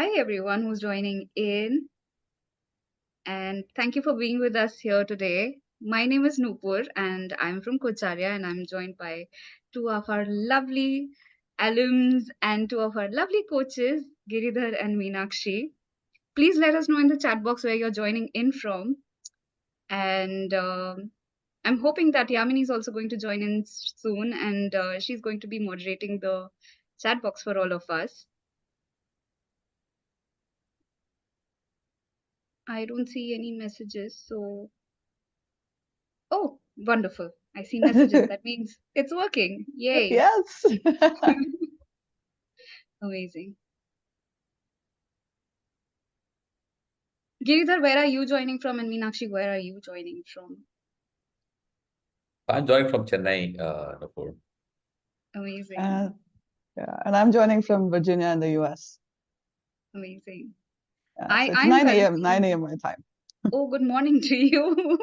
Hi, everyone who's joining in, and thank you for being with us here today. My name is Nupur, and I'm from Coacharya, and I'm joined by two of our lovely alums and two of our lovely coaches, Giridhar and Meenakshi. Please let us know in the chat box where you're joining in from, and I'm hoping that Yamini is also going to join in soon, and she's going to be moderating the chat box for all of us. I don't see any messages, so oh, wonderful. I see messages. That means it's working. Yay. Yes. Amazing. Giridhar, where are you joining from? And Meenakshi, where are you joining from? I'm joining from Chennai, Nupur. Amazing. Yeah, and I'm joining from Virginia in the US. Amazing. So it's I'm 9 a.m. currently 9 a.m. my time. Oh, good morning to you.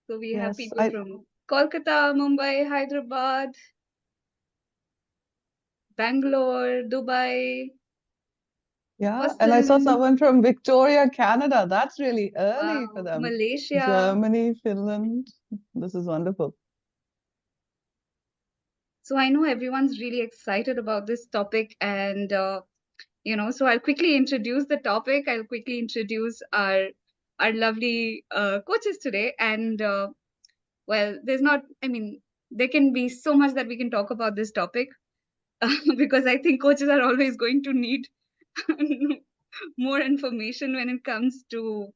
So we have Yes, people from Kolkata, Mumbai, Hyderabad, Bangalore, Dubai, yeah, and I saw Boston, someone from Victoria, Canada. That's really early for them. Malaysia. Germany, Finland. This is wonderful. So I know everyone's really excited about this topic, and so I'll quickly introduce the topic. I'll quickly introduce our lovely coaches today, and well, there can be so much that we can talk about this topic because I think coaches are always going to need more information when it comes to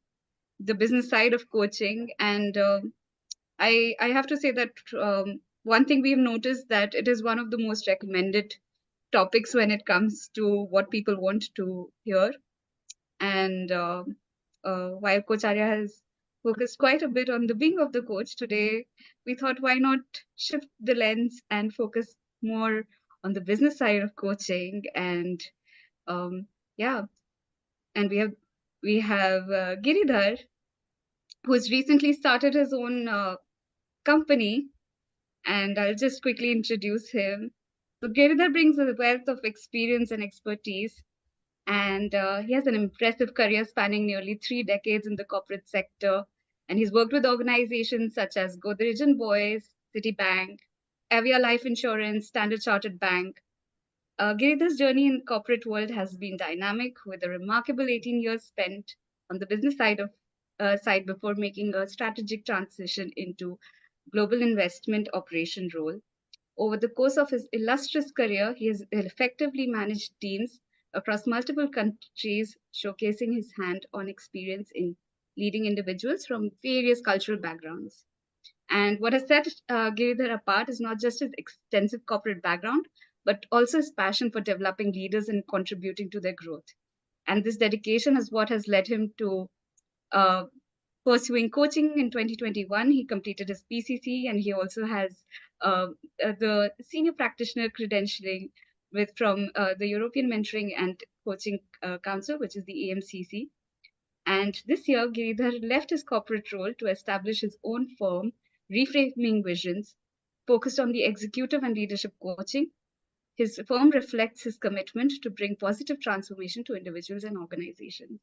the business side of coaching, and I have to say that one thing we've noticed that it is one of the most recommended topics when it comes to what people want to hear. And while Coacharya has focused quite a bit on the being of the coach today, we thought why not shift the lens and focus more on the business side of coaching. And yeah, and we have Giridhar, who has recently started his own company, and I'll just quickly introduce him. So Giridhar brings a wealth of experience and expertise, and he has an impressive career spanning nearly 3 decades in the corporate sector. And he's worked with organizations such as Godrej and Boys, Citibank, Avia Life Insurance, Standard Chartered Bank. Giridhar's journey in corporate world has been dynamic, with a remarkable 18 years spent on the business side before making a strategic transition into global investment operation role. Over the course of his illustrious career, he has effectively managed teams across multiple countries, showcasing his hand-on experience in leading individuals from various cultural backgrounds. And what has set Giridhar apart is not just his extensive corporate background, but also his passion for developing leaders and contributing to their growth. And this dedication is what has led him to uh, pursuing coaching in 2021. He completed his PCC, and he also has the senior practitioner credentialing from the European Mentoring and Coaching Council, which is the EMCC. And this year, Giridhar left his corporate role to establish his own firm, Reframing Visions, focused on the executive and leadership coaching. His firm reflects his commitment to bring positive transformation to individuals and organizations.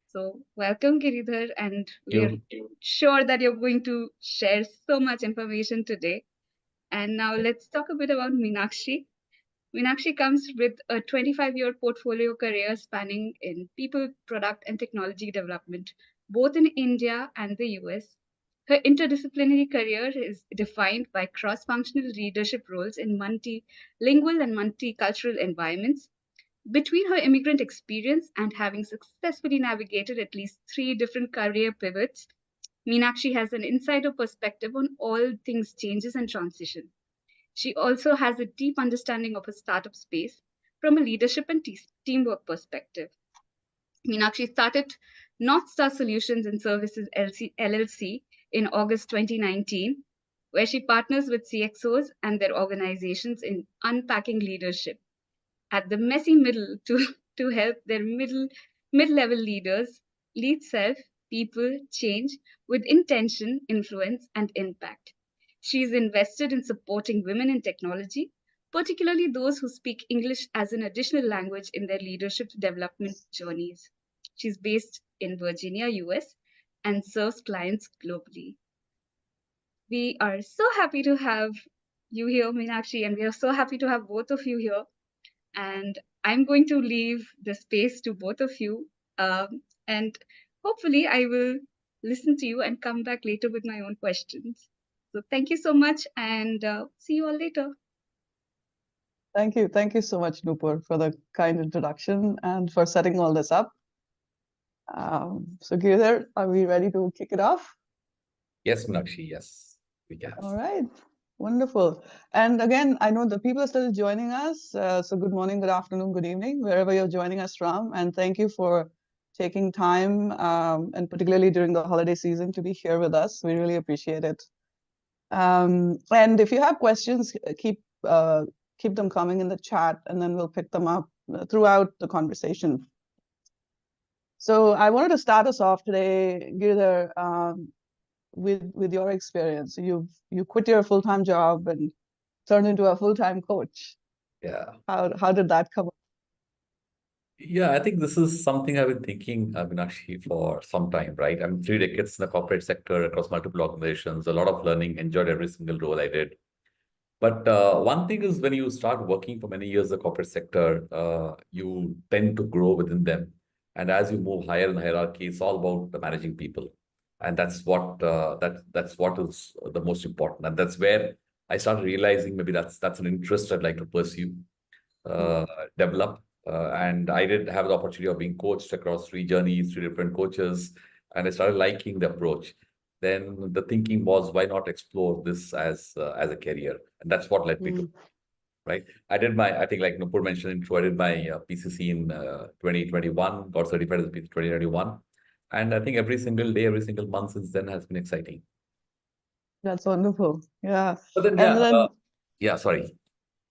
So, welcome, Giridhar, and we're sure that you're going to share so much information today. And now let's talk a bit about Meenakshi. Meenakshi comes with a 25-year portfolio career spanning in people, product, and technology development, both in India and the US. Her interdisciplinary career is defined by cross-functional leadership roles in multilingual and multicultural environments. Between her immigrant experience and having successfully navigated at least 3 different career pivots, Meenakshi has an insider perspective on all things changes and transition. She also has a deep understanding of a startup space from a leadership and teamwork perspective. Meenakshi started North Star Solutions and Services LLC in August 2019, where she partners with CXOs and their organizations in unpacking leadership at the messy middle to help their mid-level leaders lead self, people, change with intention, influence, and impact. She is invested in supporting women in technology, particularly those who speak English as an additional language in their leadership development journeys. She's based in Virginia, US, and serves clients globally. We are so happy to have you here, Meenakshi, and we are so happy to have both of you here. And I'm going to leave the space to both of you. And hopefully, I will listen to you and come back later with my own questions. So, thank you so much, and see you all later. Thank you. Thank you so much, Nupur, for the kind introduction and for setting all this up. So, Girdhar, are we ready to kick it off? Yes, Meenakshi, yes, we can. All right. Wonderful. And again, I know the people are still joining us. So good morning, good afternoon, good evening, wherever you're joining us from. And thank you for taking time, and particularly during the holiday season, to be here with us. We really appreciate it. And if you have questions, keep them coming in the chat, and then we'll pick them up throughout the conversation. So I wanted to start us off today, Girdhar, with your experience. You quit your full-time job and turned into a full-time coach. Yeah. How did that come up? Yeah, I think this is something I've been thinking, Meenakshi, for some time, right? I'm 3 decades in the corporate sector across multiple organizations, a lot of learning, enjoyed every single role I did. But one thing is when you start working for many years in the corporate sector, you tend to grow within them. And as you move higher in the hierarchy, it's all about managing people. And that's what that's what is the most important. And that's where I started realizing maybe that's an interest I'd like to pursue, develop. And I did have the opportunity of being coached across 3 journeys, 3 different coaches, and I started liking the approach. Then the thinking was, why not explore this as a career? And that's what led me to, right? I think like Nupur mentioned intro, I did my PCC in 2021, got certified as a PCC 2021. And I think every single day, every single month since then has been exciting. That's wonderful. Yeah. But then, And then, sorry.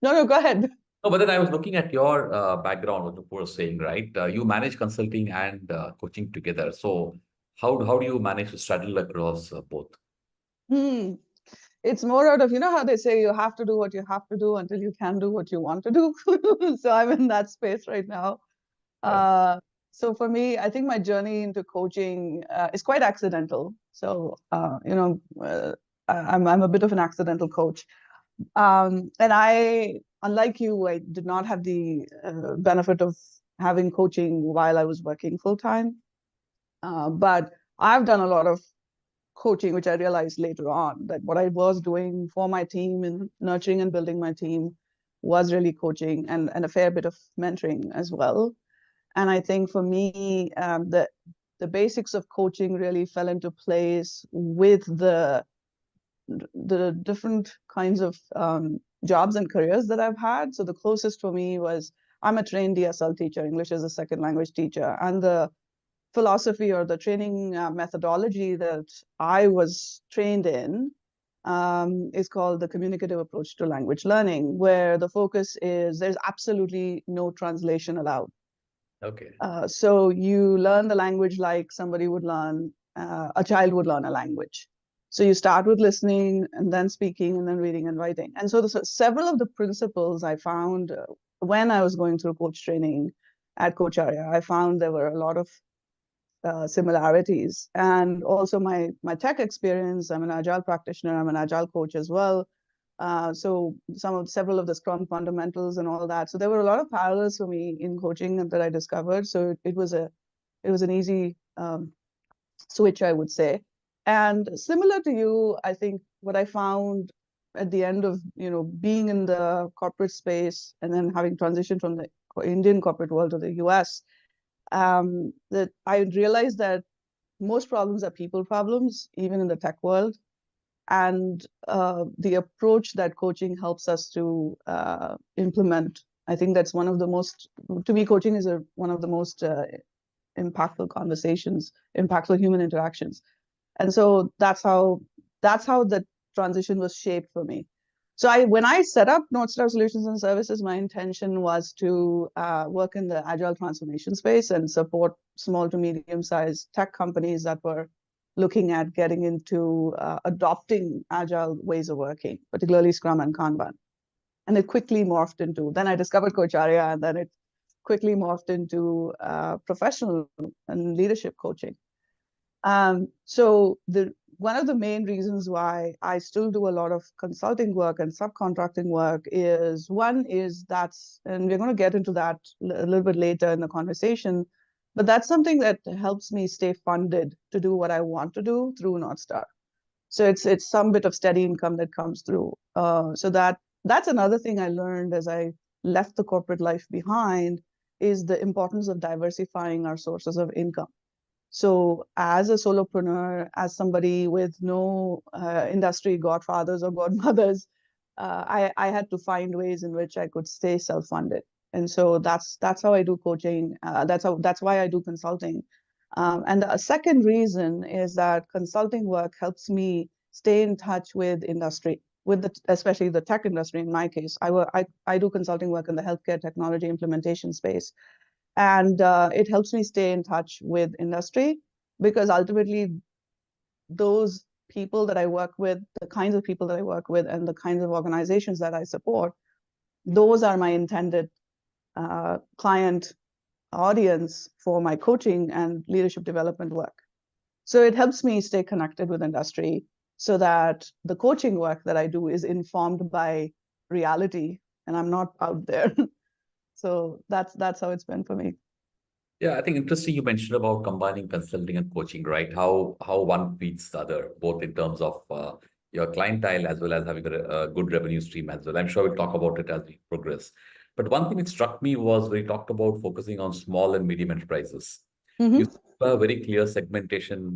no, go ahead. No, but then I was looking at your background, what Nupur was saying, right? You manage consulting and coaching together. So how do you manage to straddle across both? Hmm. It's more out of, you know how they say you have to do what you have to do until you can do what you want to do. So I'm in that space right now. So for me, I think my journey into coaching is quite accidental. So I'm a bit of an accidental coach. And unlike you, I did not have the benefit of having coaching while I was working full time. But I've done a lot of coaching, which I realized later on that what I was doing for my team and nurturing and building my team was really coaching and a fair bit of mentoring as well. And I think for me, the basics of coaching really fell into place with the different kinds of jobs and careers that I've had. So the closest for me was I'm a trained DSL teacher, English as a second language teacher, and the philosophy or the training methodology that I was trained in is called the communicative approach to language learning, where the focus is there's absolutely no translation allowed. Okay. So you learn the language like somebody would learn, a child would learn a language. So you start with listening and then speaking and then reading and writing. And so several of the principles I found when I was going through coach training at Coacharya, I found there were a lot of similarities. And also my tech experience, I'm an agile practitioner, I'm an agile coach as well. So several of the Scrum fundamentals and all that. So there were a lot of parallels for me in coaching that I discovered. So it was an easy switch, I would say. And similar to you, I think what I found at the end of being in the corporate space and then having transitioned from the Indian corporate world to the US, that I realized that most problems are people problems, even in the tech world. And the approach that coaching helps us to implement, I think that's one of the most, to me, coaching is one of the most impactful conversations, impactful human interactions. And so that's how the transition was shaped for me. So when I set up North Star Solutions and Services, my intention was to work in the agile transformation space and support small to medium-sized tech companies that were looking at getting into adopting agile ways of working, particularly Scrum and Kanban. And it quickly morphed into, then I discovered Coacharya, and then it quickly morphed into professional and leadership coaching. So one of the main reasons why I still do a lot of consulting work and subcontracting work is, one is that's, and we're going to get into that a little bit later in the conversation, but that's something that helps me stay funded to do what I want to do through North Star. So it's some bit of steady income that comes through. So that's another thing I learned as I left the corporate life behind, is the importance of diversifying our sources of income. So as a solopreneur, as somebody with no industry godfathers or godmothers, I had to find ways in which I could stay self-funded. And so that's how I do coaching. That's why I do consulting. And the second reason is that consulting work helps me stay in touch with industry, especially the tech industry. In my case, I do consulting work in the healthcare technology implementation space. And it helps me stay in touch with industry, because ultimately those people that I work with, the kinds of people that I work with, and the kinds of organizations that I support, those are my intended client audience for my coaching and leadership development work. So it helps me stay connected with industry, so that the coaching work that I do is informed by reality and I'm not out there. So that's how it's been for me. Yeah, I think interesting you mentioned about combining consulting and coaching, right? How one feeds the other, both in terms of your clientele as well as having a good revenue stream as well. I'm sure we'll talk about it as we progress. But one thing that struck me was we talked about focusing on small and medium enterprises. You have a very clear segmentation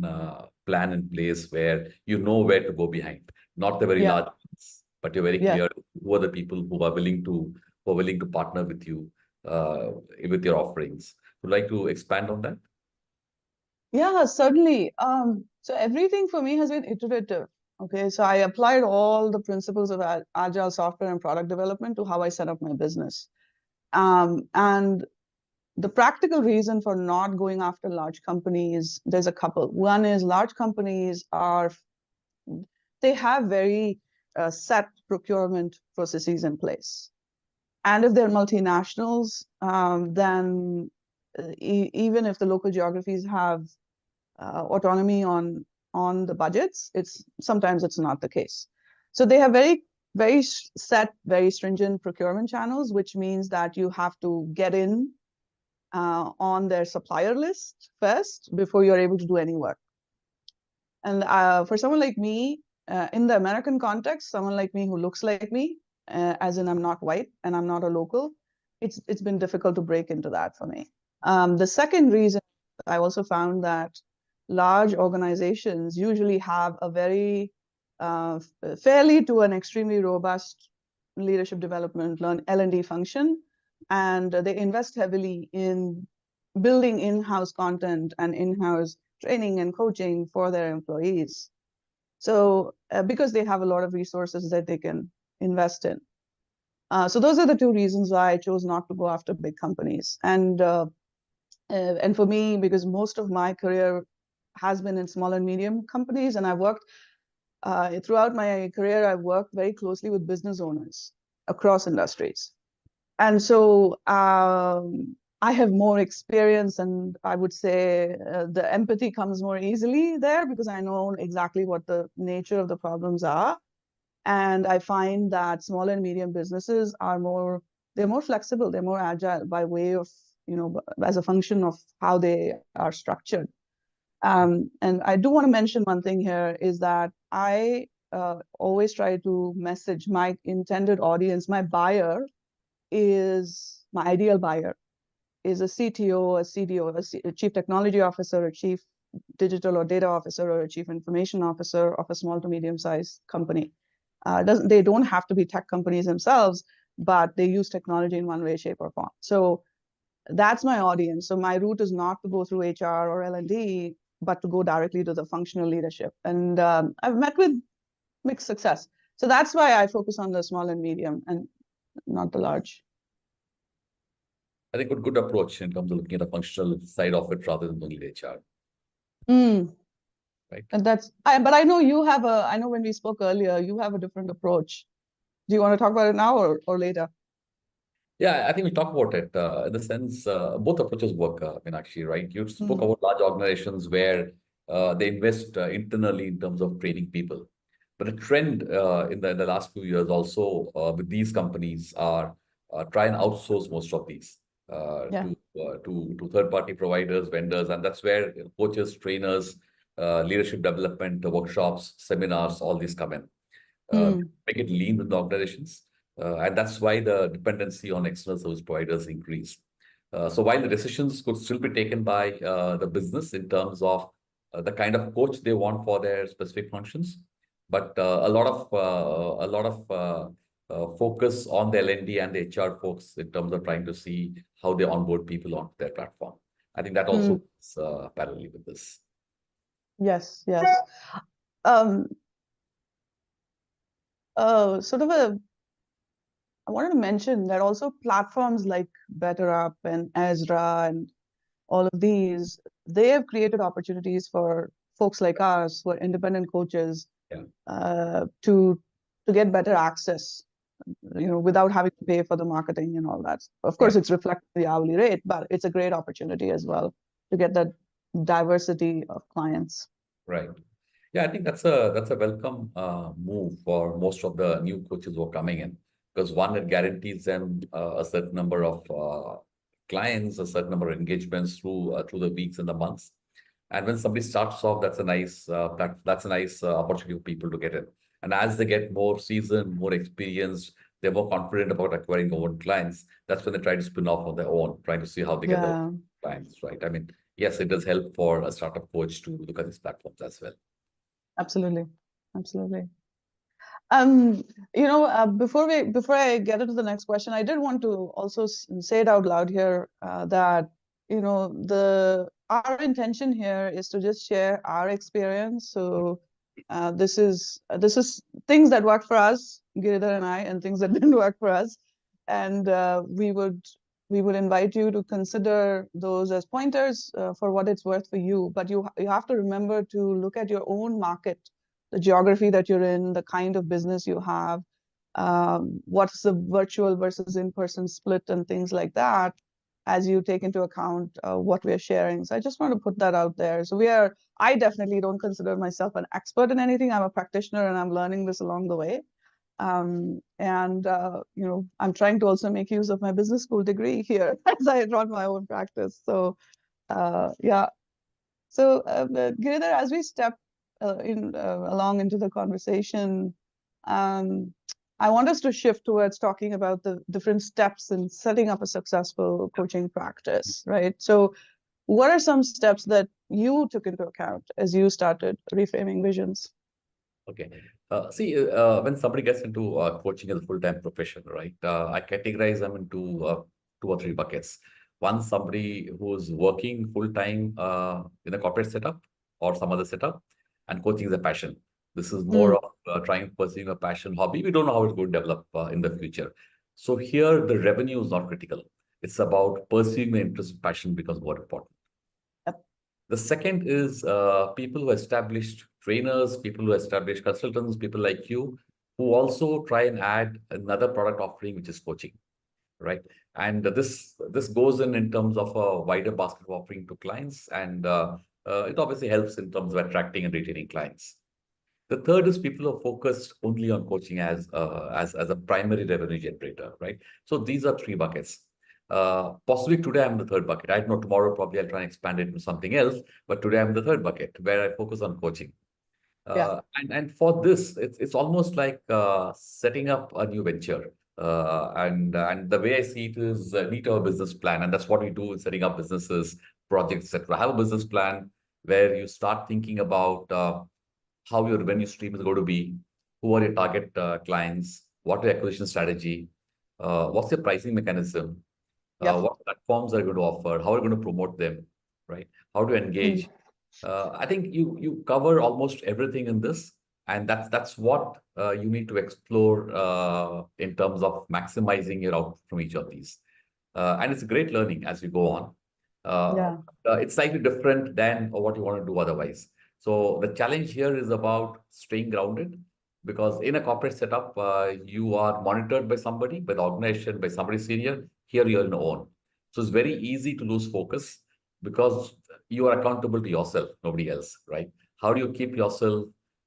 plan in place where you know where to go behind, not the very Yeah. large ones, but you're very Yeah. clear who are the people who are willing to partner with you with your offerings. Would like to expand on that? Yeah, certainly. So everything for me has been iterative. Okay, so I applied all the principles of agile software and product development to how I set up my business. And the practical reason for not going after large companies, there's a couple. One is large companies they have very set procurement processes in place. And if they're multinationals, then even if the local geographies have autonomy on the budgets, sometimes it's not the case. So they have very set, very stringent procurement channels, which means that you have to get in on their supplier list first before you're able to do any work. And for someone like me, in the American context, someone like me who looks like me, as in I'm not white and I'm not a local, it's been difficult to break into that for me. The second reason, I also found that large organizations usually have a very fairly to an extremely robust leadership development L&D function, and they invest heavily in building in-house content and in-house training and coaching for their employees. So because they have a lot of resources that they can invest in. So those are the two reasons why I chose not to go after big companies. And for me, because most of my career has been in small and medium companies, and I've worked throughout my career, I've worked very closely with business owners across industries. And so I have more experience, and I would say the empathy comes more easily there, because I know exactly what the nature of the problems are. And I find that small and medium businesses they're more flexible, they're more agile by way of, as a function of how they are structured. And I do want to mention one thing here is that I always try to message my intended audience, my buyer is my ideal buyer is a CTO, a CDO, a chief technology officer, a chief digital or data officer, or a chief information officer of a small to medium-sized company. They don't have to be tech companies themselves, but they use technology in one way, shape, or form. So that's my audience. So my route is not to go through HR or L&D, but to go directly to the functional leadership. And I've met with mixed success. So that's why I focus on the small and medium and not the large. I think a good approach in terms of looking at the functional side of it rather than only HR. Right. And but I know you have I know when we spoke earlier, you have a different approach. Do you want to talk about it now or later? Yeah, I think we talk about it in the sense both approaches work, Meenakshi, right? You spoke about large organizations where they invest internally in terms of training people. But the trend in the last few years also with these companies are try and outsource most of these Yeah. to third-party providers, vendors, and that's where coaches, trainers, leadership development workshops, seminars, all these come in. Mm. Make it lean with the organizations. And that's why the dependency on external service providers increase. So while the decisions could still be taken by the business in terms of the kind of coach they want for their specific functions, but a lot of focus on the L&D and the HR folks in terms of trying to see how they onboard people onto their platform. I think that also Mm. is parallel with this. Yes, yes. Um, Sort of I wanted to mention that also platforms like BetterUp and Ezra and all of these, they have created opportunities for folks like us who are independent coaches Yeah. To get better access, without having to pay for the marketing and all that. Of course, Right. it's reflected the hourly rate, but it's a great opportunity as well to get that diversity of clients. Right. Yeah, I think that's a welcome move for most of the new coaches who are coming in, because one, it guarantees them a certain number of clients, a certain number of engagements through the weeks and the months. And when somebody starts off, that's a nice opportunity for people to get in. And as they get more seasoned, more experienced, they're more confident about acquiring their own clients. That's when they try to spin off on their own, trying to see how they get their Yeah, clients, right? I mean, yes, it does help for a startup coach to look at these platforms as well. absolutely. Absolutely. Before I get into the next question, I did want to also say it out loud here, that the our intention here is to just share our experience. So this is things that work for us, Giridhar and I, and things that didn't work for us, and we would invite you to consider those as pointers for what it's worth for you. But you have to remember to look at your own market, the geography that you're in, the kind of business you have, what's the virtual versus in-person split and things like that, as you take into account what we're sharing. So I just want to put that out there. So I definitely don't consider myself an expert in anything. I'm a practitioner and I'm learning this along the way. I'm trying to also make use of my business school degree here as I run my own practice. So yeah. So, Giridhar, as we step along into the conversation, um, I want us to shift towards talking about the different steps in setting up a successful coaching practice, right? So, what are some steps that you took into account as you started reframing visions? Okay. See, when somebody gets into coaching as a full-time profession, right? I categorize them into two or three buckets. One, somebody who's working full-time in a corporate setup or some other setup, and coaching is a passion. This is more Mm, of trying pursuing a passion hobby. We don't know how it's going to develop in the future. So here, the revenue is not critical. It's about pursuing the interest and passion becomes more important. yep, The second is people who established trainers, people who established consultants, people like you, who also try and add another product offering, which is coaching, right? And this goes in terms of a wider basket of offering to clients, and it obviously helps in terms of attracting and retaining clients. The third is people who are focused only on coaching as a primary revenue generator, right? So these are three buckets. Possibly today I'm the third bucket. I don't know, tomorrow probably I'll try and expand it into something else, but today I'm the third bucket where I focus on coaching. yeah, And for this, it's almost like setting up a new venture. And the way I see it is need to have a business plan, and that's what we do in setting up businesses, projects, etc. Have a business plan where you start thinking about how your revenue stream is going to be, who are your target clients, what your acquisition strategy, what's your pricing mechanism, yep, what platforms are you going to offer, how are you going to promote them, right? How to mm, engage. I think you cover almost everything in this, and that's what you need to explore in terms of maximizing your output from each of these. And it's a great learning as you go on. Uh, yeah, it's slightly different than what you want to do otherwise. So the challenge here is about staying grounded, Because in a corporate setup, you are monitored by somebody, by the organization, by somebody senior. Here you're on your own. So it's very easy to lose focus because you are accountable to yourself, nobody else, right? How do you keep yourself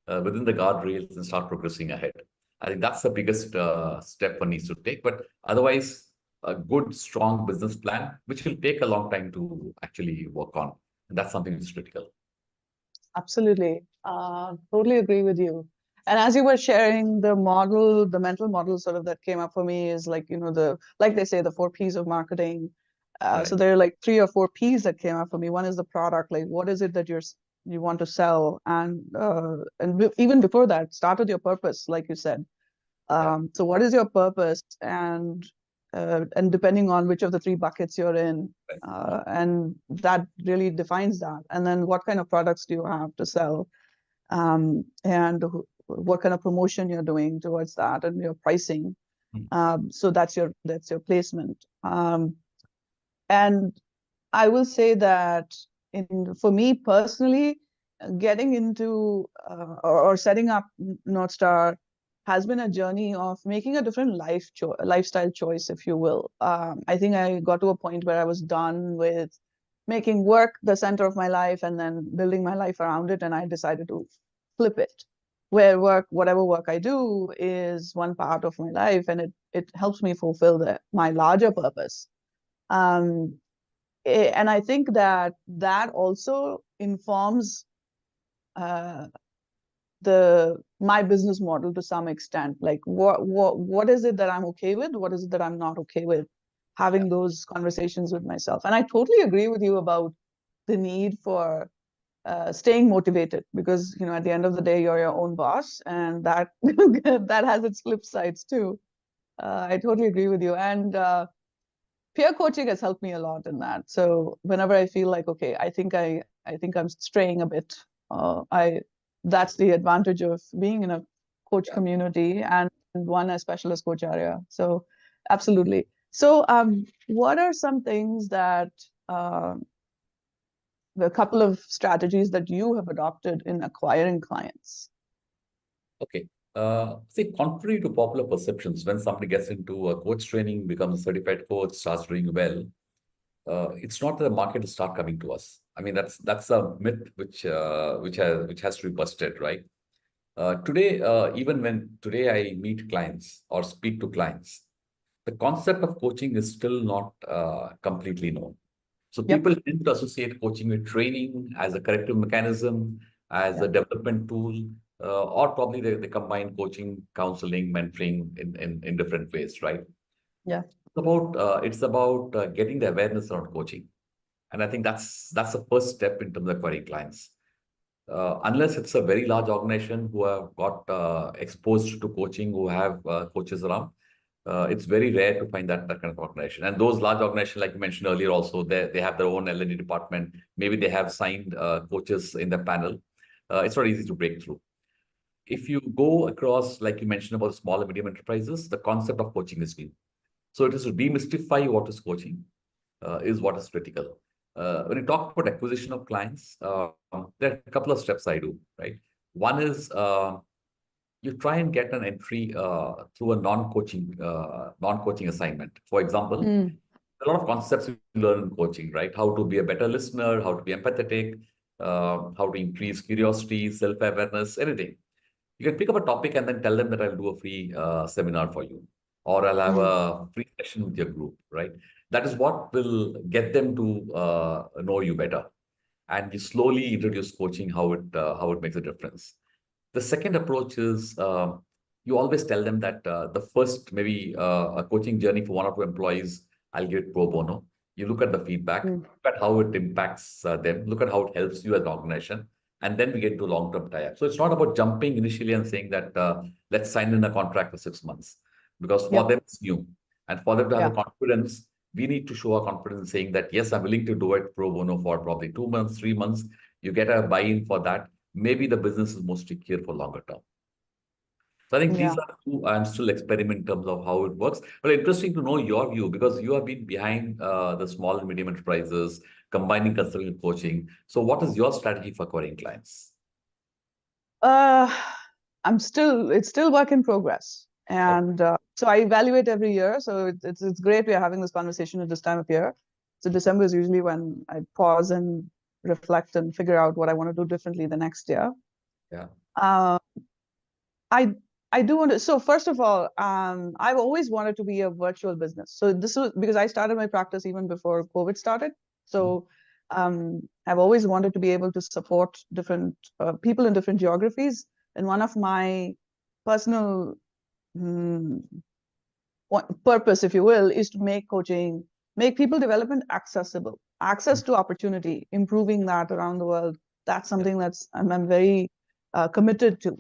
within the guardrails and start progressing ahead? I think that's the biggest step one needs to take. But otherwise, a good, strong business plan, which will take a long time to actually work on. And that's something that's critical. Absolutely. Totally agree with you. And as you were sharing the model, the mental model sort of that came up for me is like, like they say, the 4 Ps of marketing. So Right. there are like 3 or 4 Ps that came up for me. One is the product, like what is it that you want to sell? And even before that, start with your purpose, like you said. Yeah. So what is your purpose? And depending on which of the 3 buckets you're in, Right. and that really defines that. And then what kind of products do you have to sell? And what kind of promotion you're doing towards that, and your pricing. Hmm. So that's your placement. And I will say that for me personally, getting into or setting up North Star has been a journey of making a different lifestyle choice, if you will. I think I got to a point where I was done with making work the center of my life and then building my life around it, and I decided to flip it, where whatever work I do is one part of my life, and it helps me fulfill my larger purpose. Um, and I think that also informs uh, my business model to some extent. Like what is it that I'm okay with? What is it that I'm not okay with? Yeah. Having those conversations with myself. And I totally agree with you about the need for staying motivated, because at the end of the day you're your own boss, and that that has its flip sides too. I totally agree with you. And peer coaching has helped me a lot in that. So whenever I feel like, okay, I think I'm straying a bit, I that's the advantage of being in a coach Yeah. community, and one as special as Coacharya. So absolutely. So what are some things that a couple of strategies that you have adopted in acquiring clients? Okay. See, contrary to popular perceptions, when somebody gets into a coach training, becomes a certified coach, starts doing well, it's not that the market will start coming to us. I mean, that's a myth which has to be busted, right? Today, even when today I meet clients or speak to clients, the concept of coaching is still not completely known. So Yep. people tend to associate coaching with training as a corrective mechanism, as Yeah. a development tool, or probably they combine coaching, counseling, mentoring in different ways, right? Yeah. It's about getting the awareness around coaching, and I think that's the first step in terms of acquiring clients. Unless it's a very large organization who have got exposed to coaching, who have coaches around, it's very rare to find that kind of organization. And those large organizations, like you mentioned earlier, also they have their own L&D department. Maybe they have signed coaches in the panel. It's not easy to break through. If you go across, like you mentioned about small and medium enterprises, the concept of coaching is new. So it is to demystify what is coaching, is what is critical. When you talk about acquisition of clients, there are a couple of steps I do, right? One is you try and get an entry through a non-coaching assignment. For example, Mm. a lot of concepts you learn in coaching, right? How to be a better listener, how to be empathetic, how to increase curiosity, self-awareness, anything. You can pick up a topic and then tell them that I'll do a free seminar for you, or I'll have Mm. a free session with your group, right? That is what will get them to know you better. And you slowly introduce coaching, how it makes a difference. The second approach is you always tell them that the first maybe a coaching journey for one or two employees, I'll give it pro bono. You look at the feedback, Mm. look at how it impacts them, look at how it helps you as an organization, and then we get to long-term tie-up. So it's not about jumping initially and saying that let's sign in a contract for 6 months, because for Yep. them it's new, and for them to have Yeah. the confidence, we need to show our confidence in saying that yes, I'm willing to do it pro bono for probably 2 months, 3 months. You get a buy-in for that. Maybe the business is more secure for longer term. So I think these Yeah. are two. I'm still experimenting in terms of how it works. But interesting to know your view, because you have been behind the small and medium enterprises, combining consulting and coaching. So what is your strategy for acquiring clients? Uh, it's still work in progress. And so I evaluate every year. So it's great we are having this conversation at this time of year. So December is usually when I pause and reflect and figure out what I want to do differently the next year. Yeah. Uh, I do want to. So first of all, I've always wanted to be a virtual business. So this was because I started my practice even before COVID started. So I've always wanted to be able to support different people in different geographies. And one of my personal purpose, if you will, is to make coaching, make people development accessible, access to opportunity, improving that around the world. That's something that's I'm very committed to.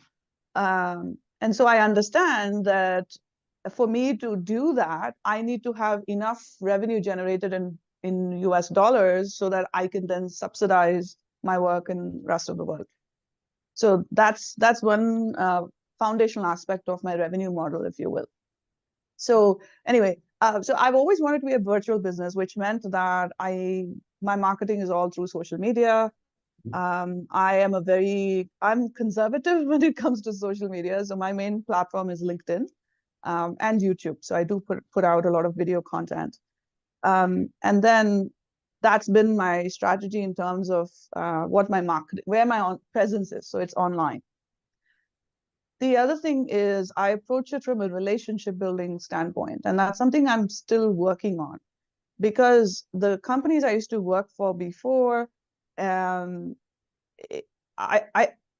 And so I understand that for me to do that, I need to have enough revenue generated in US dollars so that I can then subsidize my work in the rest of the world. So that's one foundational aspect of my revenue model, if you will. So anyway, so I've always wanted to be a virtual business, which meant that my marketing is all through social media. I'm conservative when it comes to social media. So my main platform is LinkedIn and YouTube. So I do put out a lot of video content. And then that's been my strategy in terms of what my market, where my presence is. So it's online. The other thing is I approach it from a relationship building standpoint, and that's something I'm still working on, because the companies I used to work for before, um,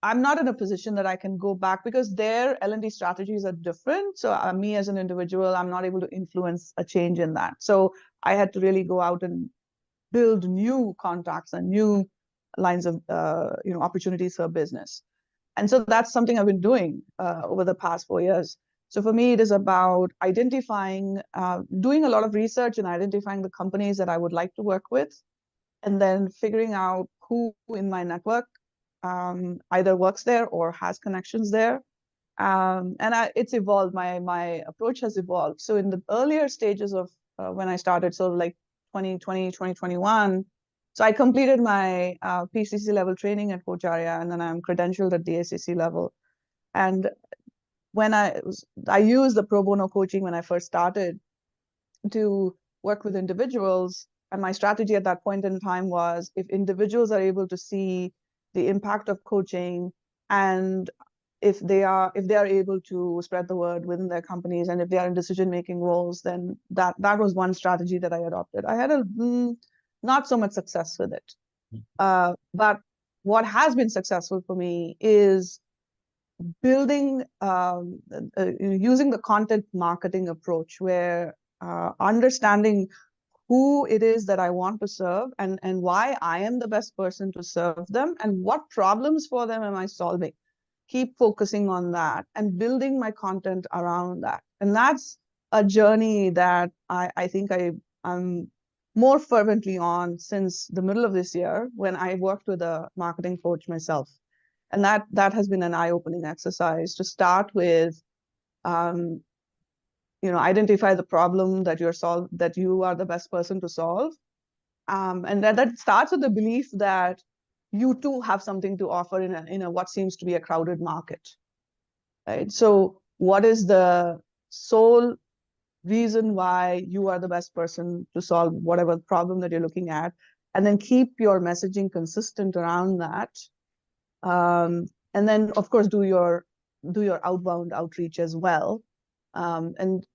I'm not in a position that I can go back because their L&D strategies are different. So me as an individual, I'm not able to influence a change in that. So I had to really go out and build new contacts and new lines of opportunities for business. And so that's something I've been doing over the past 4 years. So for me, it is about identifying, doing a lot of research and identifying the companies that I would like to work with, and then figuring out who in my network either works there or has connections there. It's evolved. My approach has evolved. So in the earlier stages of when I started, so like 2020, 2021, so I completed my PCC level training at Coacharya, and then I'm credentialed at the ACC level. And when I used the pro bono coaching when I first started to work with individuals. And my strategy at that point in time was, if individuals are able to see the impact of coaching, and if they are able to spread the word within their companies, and if they are in decision-making roles, then that was one strategy that I adopted. I had not so much success with it. But what has been successful for me is building, using the content marketing approach, where understanding who it is that I want to serve, and why I am the best person to serve them, and what problems for them am I solving. Keep focusing on that and building my content around that. And that's a journey that I think I'm more fervently on since the middle of this year, when I worked with a marketing coach myself. And that has been an eye-opening exercise to start with. Identify the problem that that you are the best person to solve. And that starts with the belief that you too have something to offer in a what seems to be a crowded market, right? So what is the sole reason why you are the best person to solve whatever problem that you're looking at? And then keep your messaging consistent around that. And then, of course, do your outbound outreach as well. And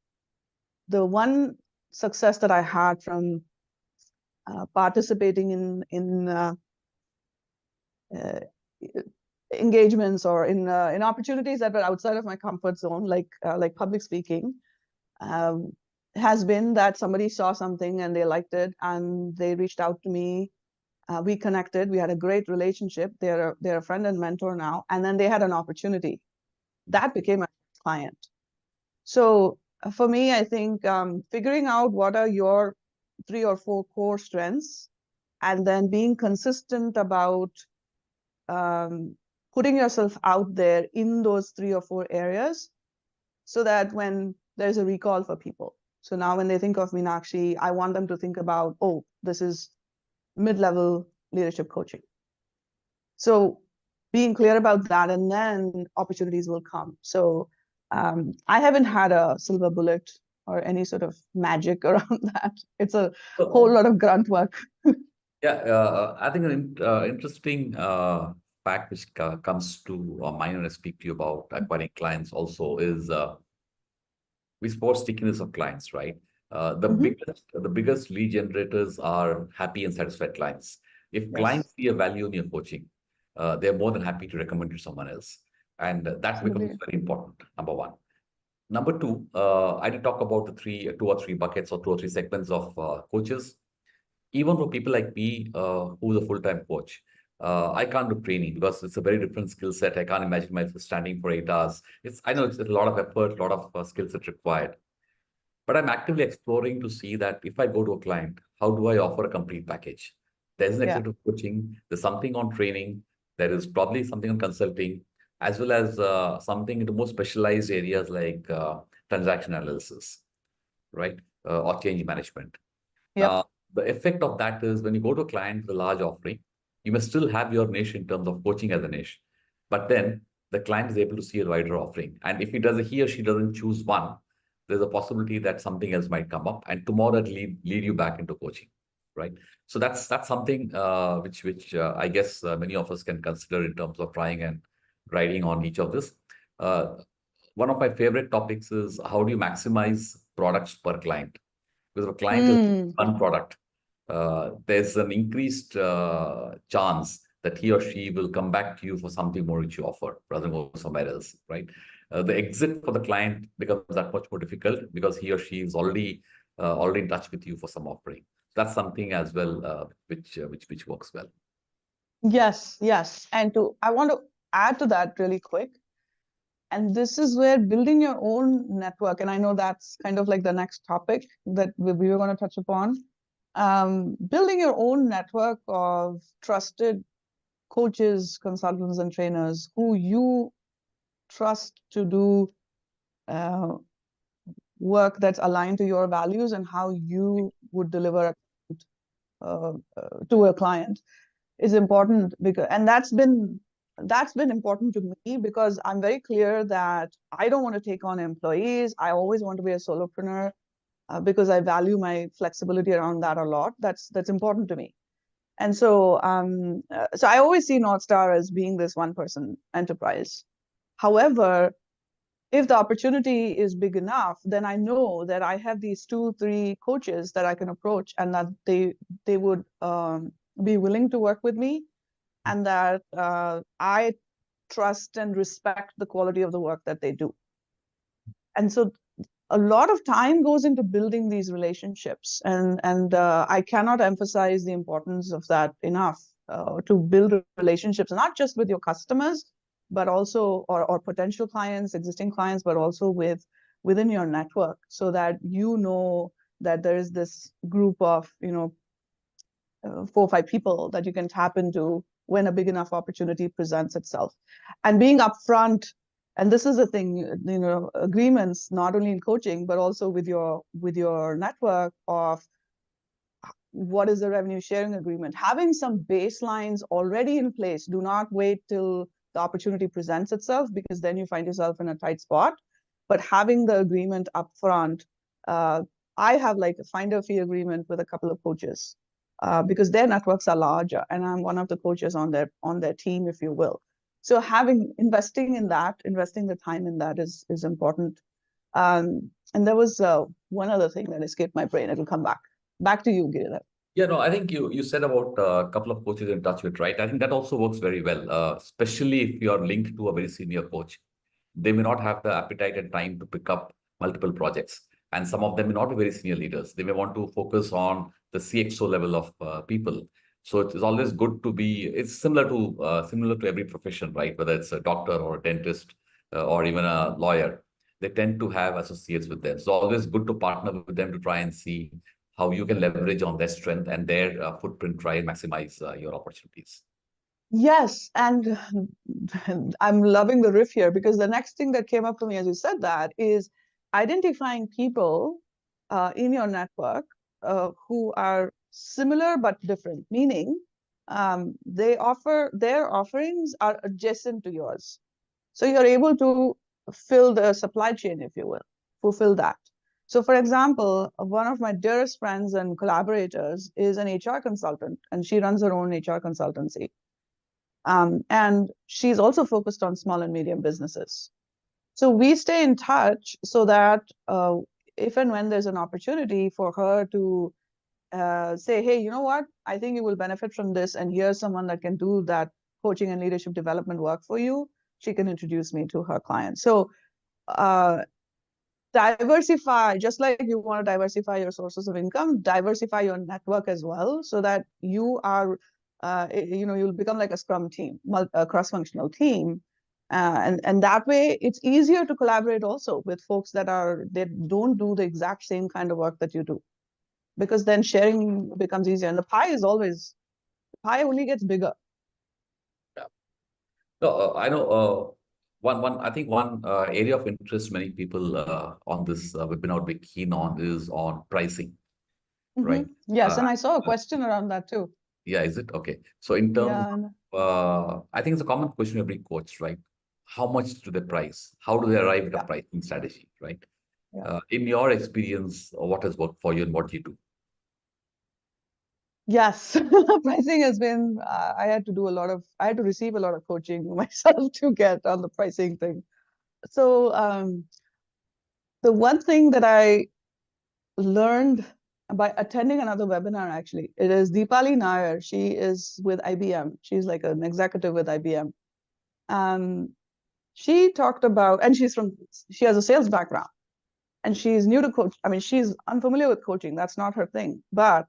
the one success that I had from participating in engagements or in opportunities that were outside of my comfort zone, like public speaking, has been that somebody saw something and they liked it, and they reached out to me. We connected. We had a great relationship. They're a friend and mentor now, and then they had an opportunity that became a client. So for me, I think figuring out what are your 3 or 4 core strengths, and then being consistent about putting yourself out there in those 3 or 4 areas, so that when there's a recall for people. So now when they think of Meenakshi, I want them to think about, this is mid-level leadership coaching. So being clear about that, and then opportunities will come. So I haven't had a silver bullet or any sort of magic around that. It's a whole lot of grunt work. Yeah, I think an interesting fact which comes to mind when I speak to you about acquiring clients also is we support stickiness of clients, right? The biggest lead generators are happy and satisfied clients. If Yes, clients see a value in your coaching, they're more than happy to recommend to someone else, and that becomes absolutely. very important. Number one. Number two, I did talk about the two or three buckets or two or three segments of coaches. Even for people like me, who's a full-time coach, I can't do training because it's a very different skill set. I can't imagine myself standing for 8 hours. I know it's a lot of effort, a lot of skill set required. But I'm actively exploring to see that if I go to a client, how do I offer a complete package? There's an Yeah, executive coaching, there's something on training, there is probably something on consulting, as well as something into more specialized areas like transaction analysis, right? Or change management. yep. The effect of that is when you go to a client with a large offering, you must still have your niche in terms of coaching as a niche. But then the client is able to see a wider offering. And if he or she doesn't choose one, there's a possibility that something else might come up and tomorrow it lead you back into coaching, right? So that's something which I guess many of us can consider in terms of trying and riding on each of this. Uh, One of my favorite topics is how do you maximize products per client? Because if a client is Mm. one product, there's an increased chance that he or she will come back to you for something more which you offer rather than go somewhere else, right? The exit for the client becomes that much more difficult because he or she is already in touch with you for some offering. That's something as well which works well. Yes, yes. And I want to add to that really quick. And this is where building your own network, and I know that's kind of like the next topic that we were going to touch upon. Building your own network of trusted coaches, consultants, and trainers who you trust to do uh, work that's aligned to your values and how you would deliver to a client is important, because and that's been important to me because I'm very clear that I don't want to take on employees. I always want to be a solopreneur because I value my flexibility around that a lot. That's important to me. And so I always see North Star as being this one person enterprise. However, if the opportunity is big enough, then I know that I have these 2, 3 coaches that I can approach, and that they would be willing to work with me, and that I trust and respect the quality of the work that they do. And so a lot of time goes into building these relationships, and I cannot emphasize the importance of that enough, to build relationships, not just with your customers, but also or potential clients, existing clients, but also within your network, so that you know that there is this group of 4 or 5 people that you can tap into when a big enough opportunity presents itself. And being upfront, and this is the thing, agreements not only in coaching but also with your network of what is the revenue sharing agreement. Having some baselines already in place. Do not wait till the opportunity presents itself, because then you find yourself in a tight spot. But having the agreement upfront, I have like a finder fee agreement with a couple of coaches, because their networks are larger, and I'm one of the coaches on their team, if you will. So investing the time in that is important. And there was one other thing that escaped my brain. It'll come back. Back to you, Giridhar. Yeah, no, I think you said about a couple of coaches in touch with, right? I think that also works very well, especially if you are linked to a very senior coach. They may not have the appetite and time to pick up multiple projects. And some of them may not be very senior leaders. They may want to focus on the CXO level of people. So it's always good to be, it's similar to every profession, right? Whether it's a doctor or a dentist or even a lawyer, they tend to have associates with them. So always good to partner with them to try and see how you can leverage on their strength and their footprint, try and maximize your opportunities. Yes, and I'm loving the riff here, because the next thing that came up for me as you said that is identifying people in your network who are similar but different. Meaning, their offerings are adjacent to yours. So you're able to fill the supply chain, if you will, fulfill that. So for example, one of my dearest friends and collaborators is an HR consultant, and she runs her own HR consultancy. And she's also focused on small and medium businesses. So we stay in touch so that if and when there's an opportunity for her to say, hey, you know what, I think you will benefit from this, and here's someone that can do that coaching and leadership development work for you, she can introduce me to her clients. So diversify, just like you want to diversify your sources of income, diversify your network as well, so that you are, you'll become like a scrum team, a cross-functional team. And that way it's easier to collaborate also with folks that don't do the exact same kind of work that you do, because then sharing becomes easier, and the pie only gets bigger. Yeah. No, I know I think one area of interest many people on this webinar would be keen on is on pricing, right? Yes, Uh, and I saw a uh, question around that too. yeah, is it? Okay. So in terms Yeah. I think it's a common question every coach, right? How much do they price? How do they arrive at a Yeah. pricing strategy, right? Yeah. In your experience, what has worked for you and what you do? Yes, pricing has been, I had to receive a lot of coaching myself to get on the pricing thing. So the one thing that I learned by attending another webinar, actually, it is Deepali Nair. She is with IBM. She's like an executive with IBM. She talked about, and she has a sales background, and she's new to coach. I mean, she's unfamiliar with coaching. That's not her thing. But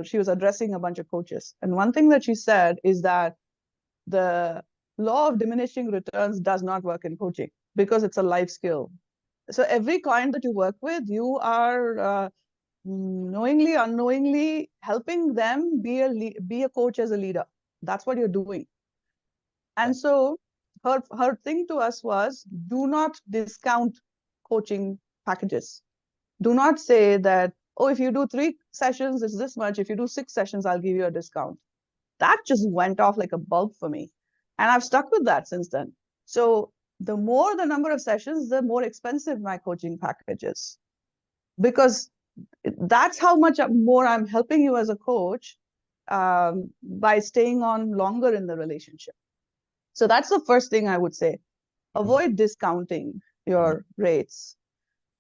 she was addressing a bunch of coaches. And one thing that she said is that the law of diminishing returns does not work in coaching because it's a life skill. So every client that you work with, you are knowingly, unknowingly helping them be a coach as a leader. That's what you're doing. And so her thing to us was, do not discount coaching packages. Do not say that, oh, if you do 3 sessions, it's this much. If you do 6 sessions, I'll give you a discount. That just went off like a bulb for me. And I've stuck with that since then. So the more the number of sessions, the more expensive my coaching package is. Because that's how much more I'm helping you as a coach by staying on longer in the relationship. So that's the first thing I would say. Avoid discounting your rates.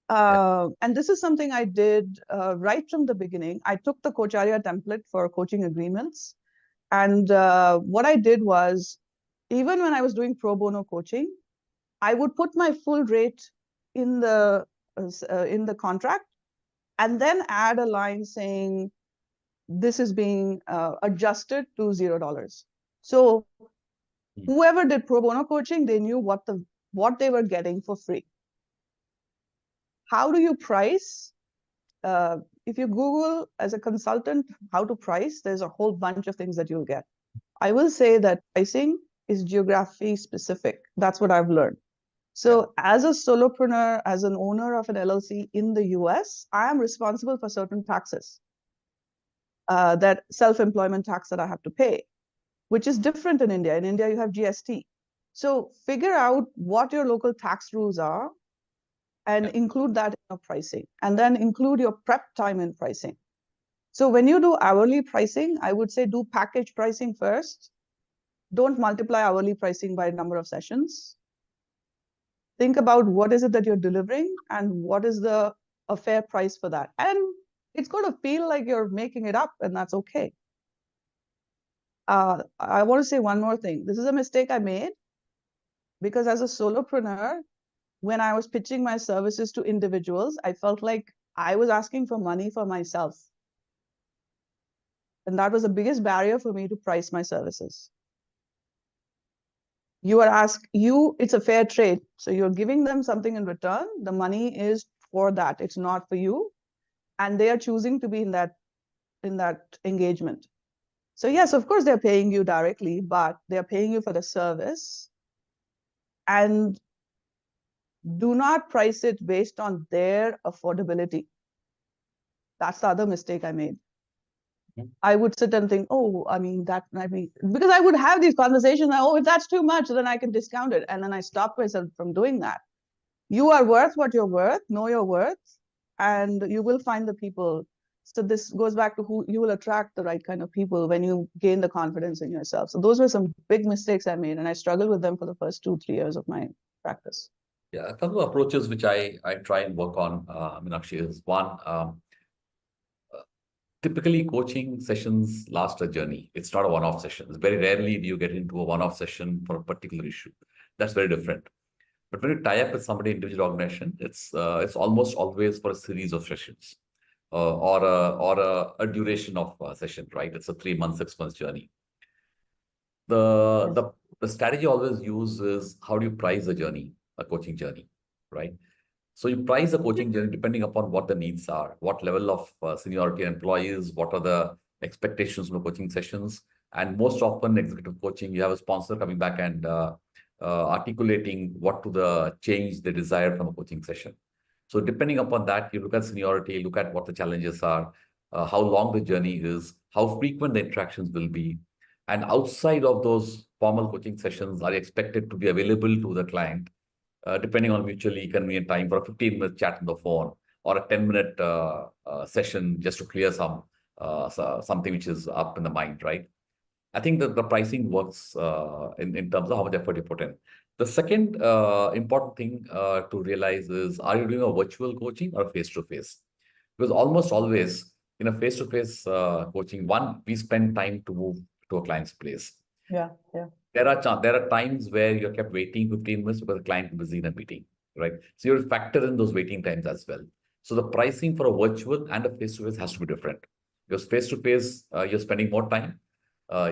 And this is something I did right from the beginning. I took the Coacharya template for coaching agreements. And what I did was, even when I was doing pro bono coaching, I would put my full rate in the contract, and then add a line saying this is being adjusted to $0. So whoever did pro bono coaching, they knew what they were getting for free. How do you price? If you Google as a consultant how to price, there's a whole bunch of things that you'll get. I will say that pricing is geography specific. That's what I've learned. So as a solopreneur, as an owner of an LLC in the US, I am responsible for certain taxes, that self-employment tax that I have to pay, which is different in India. In India, you have GST. So figure out what your local tax rules are and include that in your pricing, and then include your prep time in pricing. So when you do hourly pricing, I would say do package pricing first. Don't multiply hourly pricing by number of sessions. Think about what is it that you're delivering and what is a fair price for that. And it's going to feel like you're making it up, and that's okay. I want to say one more thing. This is a mistake I made because as a solopreneur, when I was pitching my services to individuals, I felt like I was asking for money for myself. And that was the biggest barrier for me to price my services. It's a fair trade. So you're giving them something in return. The money is for that. It's not for you. And they are choosing to be in that engagement. So yes, of course, they're paying you directly, but they're paying you for the service. And do not price it based on their affordability. That's the other mistake I made. I would sit and think, oh, I mean, because I would have these conversations, oh, if that's too much, then I can discount it. And then I stop myself from doing that. You are worth what you're worth, know your worth, and you will find the people. So this goes back to who you will attract the right kind of people when you gain the confidence in yourself. So those were some big mistakes I made, and I struggled with them for the first 2-3 years of my practice. Yeah, a couple of approaches which I try and work on, Meenakshi, is one, typically coaching sessions last a journey. It's not a one-off session. Very rarely do you get into a one-off session for a particular issue. That's very different. But when you tie up with somebody, individual organization, it's almost always for a series of sessions, or a duration of session, right? It's a 3 months, 6 months journey. The Yes. the strategy I always use is, how do you price a journey, a coaching journey, right? So you price a coaching journey depending upon what the needs are, what level of seniority employees, what are the expectations from the coaching sessions. And most often executive coaching, you have a sponsor coming back and articulating what to the change they desire from a coaching session. So depending upon that, you look at seniority, look at what the challenges are, how long the journey is, how frequent the interactions will be. And outside of those formal coaching sessions, are expected to be available to the client, depending on mutually convenient time, for a 15-minute chat on the phone, or a 10-minute session just to clear something which is up in the mind, right? I think that the pricing works in terms of how much effort you put in. The second important thing to realize is, are you doing a virtual coaching or face-to-face? Because almost always in a face-to-face coaching, one, we spend time to move to a client's place. Yeah. There are times where you're kept waiting 15 minutes because the client is busy in a meeting, right? So you factor in those waiting times as well. So the pricing for a virtual and a face-to-face has to be different. Because face-to-face, you're spending more time.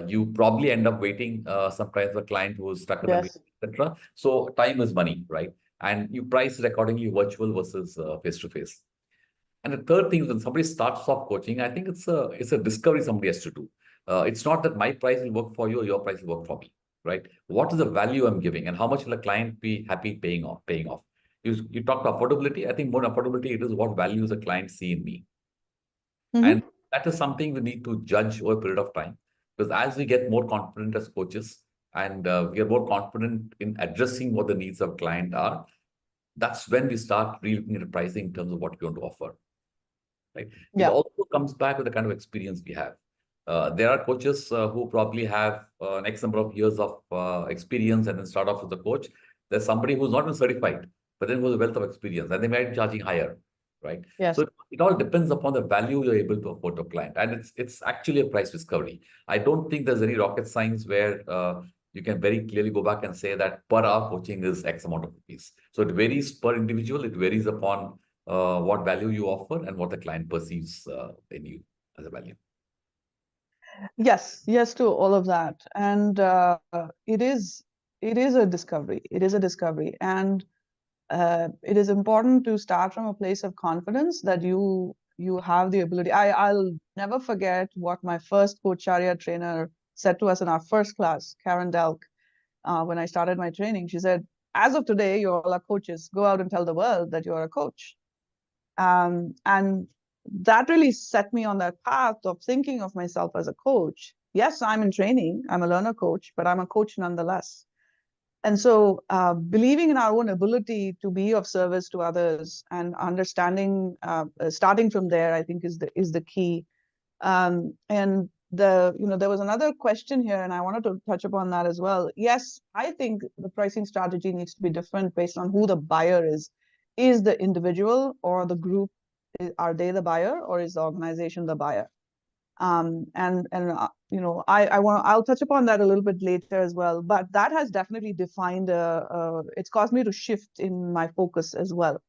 You probably end up waiting sometimes the client who is stuck in the Yes. meeting, etc. So time is money, right? And you price it accordingly, virtual versus face-to-face. And the third thing is, when somebody starts off coaching, I think it's a discovery somebody has to do. It's not that my price will work for you or your price will work for me, right? What is the value I'm giving, and how much will a client be happy paying off? You talked affordability. I think more than affordability, it is what values a client see in me. Mm-hmm. And that is something we need to judge over a period of time. Because as we get more confident as coaches, and we are more confident in addressing what the needs of client are, that's when we start re-looking at the pricing in terms of what we want to offer. Right? It Yeah. also comes back with the kind of experience we have. There are coaches who probably have an X number of years of experience and then start off as a coach. There's somebody who's not even certified, but then who has a wealth of experience, and they might be charging higher, right? Yes. So it all depends upon the value you're able to afford to a client, and it's actually a price discovery. I don't think there's any rocket science where you can very clearly go back and say that per hour coaching is X amount of rupees. So it varies per individual. It varies upon what value you offer and what the client perceives in you as a value. Yes to all of that. And it is a discovery. It is a discovery. And it is important to start from a place of confidence that you have the ability. I'll never forget what my first Coacharya trainer said to us in our first class, Karen Delk, when I started my training. She said, as of today, you all are coaches. Go out and tell the world that you're a coach. And that really set me on that path of thinking of myself as a coach. Yes, I'm in training. I'm a learner coach, but I'm a coach nonetheless. And so believing in our own ability to be of service to others and understanding, starting from there, I think is the key. And there was another question here, and I wanted to touch upon that as well. Yes, I think the pricing strategy needs to be different based on who the buyer is. Is the individual or the group, are they the buyer, or is the organization the buyer? I'll touch upon that a little bit later as well. But that has definitely defined it's caused me to shift in my focus as well.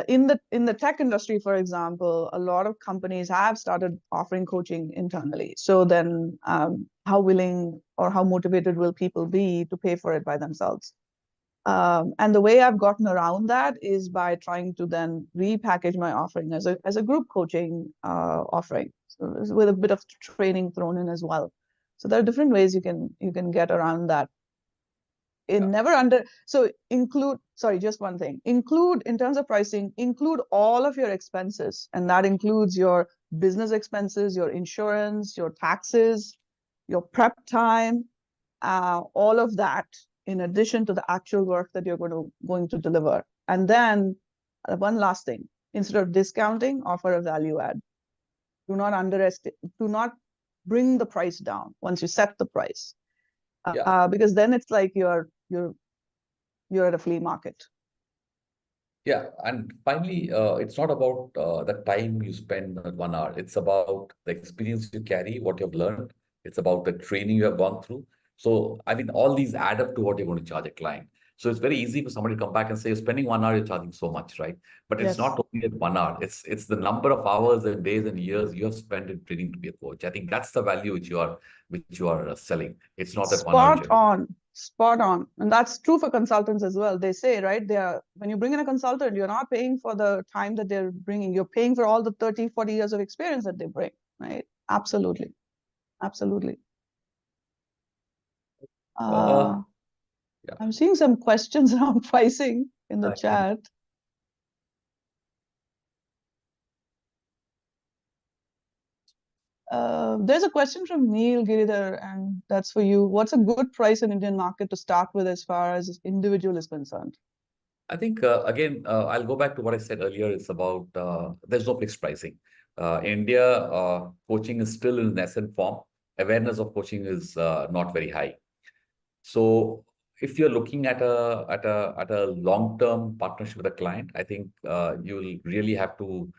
In the tech industry, for example, a lot of companies have started offering coaching internally. So then, how willing or how motivated will people be to pay for it by themselves? And the way I've gotten around that is by trying to then repackage my offering as a group coaching offering, so with a bit of training thrown in as well. So there are different ways you can get around that. Just one thing. Include, in terms of pricing, include all of your expenses, and that includes your business expenses, your insurance, your taxes, your prep time, all of that in addition to the actual work that you're going to deliver. And then one last thing, instead of discounting, offer a value add. Do not underestimate, do not bring the price down once you set the price. Because then it's like you're at a flea market. Yeah, and finally, it's not about the time you spend on 1 hour. It's about the experience you carry, what you've learned. It's about the training you have gone through. So, I mean, all these add up to what you're going to charge a client. So it's very easy for somebody to come back and say, you're spending 1 hour, you're charging so much, right? But it's Yes. not only at 1 hour. It's the number of hours and days and years you have spent in training to be a coach. I think that's the value which you are selling. It's not that 1 hour. Spot on. And that's true for consultants as well. They say, right, when you bring in a consultant, you're not paying for the time that they're bringing, you're paying for all the 30, 40 years of experience that they bring, right? Absolutely. Absolutely. Yeah. I'm seeing some questions around pricing in the chat. There's a question from Neil Giridhar, and that's for you. What's a good price in Indian market to start with as far as individual is concerned? I think, again, I'll go back to what I said earlier. It's about there's no fixed pricing. India, coaching is still in nascent form. Awareness of coaching is not very high. So if you're looking at a long-term partnership with a client, I think you'll really have to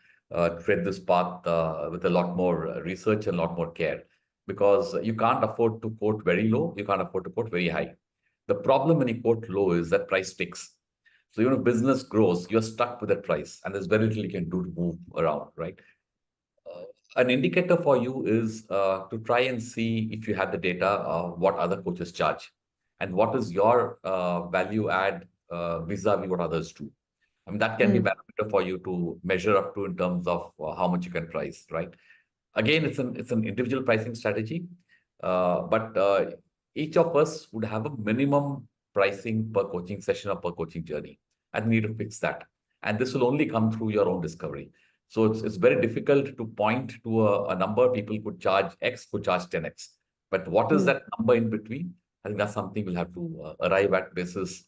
tread this path with a lot more research and a lot more care, because you can't afford to quote very low. You can't afford to quote very high. The problem when you quote low is that price sticks. So even if business grows, you're stuck with that price, and there's very little you can do to move around, right? An indicator for you is to try and see, if you have the data, what other coaches charge, and what is your value add vis-a-vis what others do. I mean, that can be better for you to measure up to in terms of how much you can price, right? Again, it's an individual pricing strategy, but each of us would have a minimum pricing per coaching session or per coaching journey, and we need to fix that. And this will only come through your own discovery. So it's very difficult to point to a number. People could charge X, could charge 10X. But what is that number in between? I think that's something we'll have to arrive at basis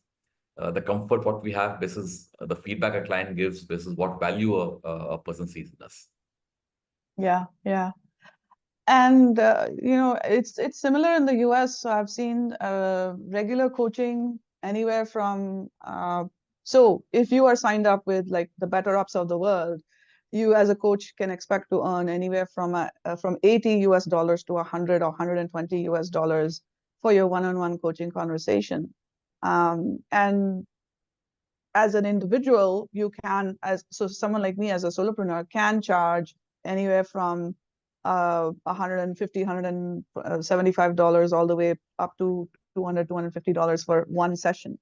the comfort what we have, basis the feedback a client gives, basis what value a person sees in us. Yeah, yeah. And it's similar in the US. So I've seen regular coaching anywhere from so if you are signed up with like the better ups of the world, you as a coach can expect to earn anywhere from $80 to 100 or $120 for your one-on-one coaching conversation. And as an individual, you can, so someone like me as a solopreneur can charge anywhere from $150, $175 all the way up to $200, $250 for one session.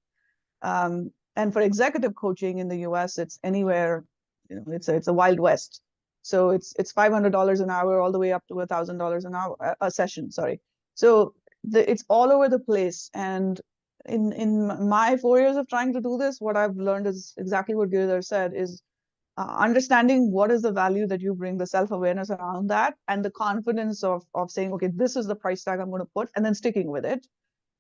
And for executive coaching in the US, it's anywhere, it's a Wild West. So it's $500 an hour all the way up to $1,000 an hour, a session, sorry. So it's all over the place. And in my 4 years of trying to do this, what I've learned is exactly what Giridhar said, is understanding what is the value that you bring, the self-awareness around that, and the confidence of saying, okay, this is the price tag I'm going to put, and then sticking with it.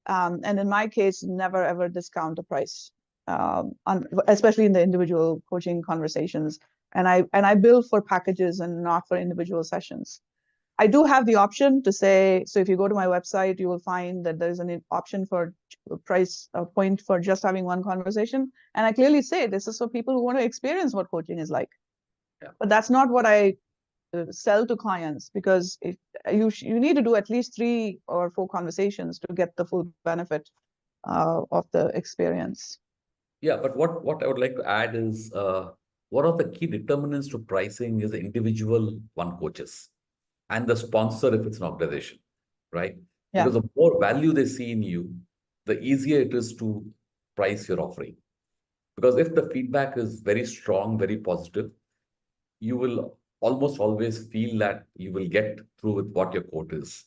And in my case, never ever discount a price, especially in the individual coaching conversations. And I bill for packages and not for individual sessions. I do have the option to say, so if you go to my website, you will find that there's an option for price point for just having one conversation. And I clearly say this is for people who want to experience what coaching is like. Yeah. But that's not what I sell to clients, because you need to do at least 3 or 4 conversations to get the full benefit of the experience. Yeah, but what I would like to add is one of the key determinants to pricing is the individual one coaches and the sponsor if it's an organization, right? Yeah. Because the more value they see in you, the easier it is to price your offering. Because if the feedback is very strong, very positive, you will almost always feel that you will get through with what your quote is.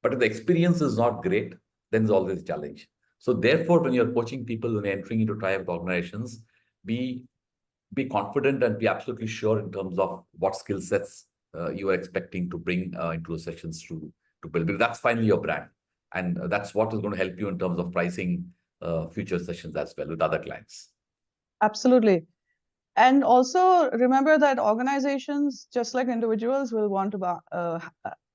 But if the experience is not great, then there's always a challenge. So therefore, when you're coaching people, when you're entering into private organizations, be confident and be absolutely sure in terms of what skill sets you are expecting to bring into those sessions to build. Because that's finally your brand. And that's what is going to help you in terms of pricing future sessions as well with other clients. Absolutely. And also remember that organizations, just like individuals, will want to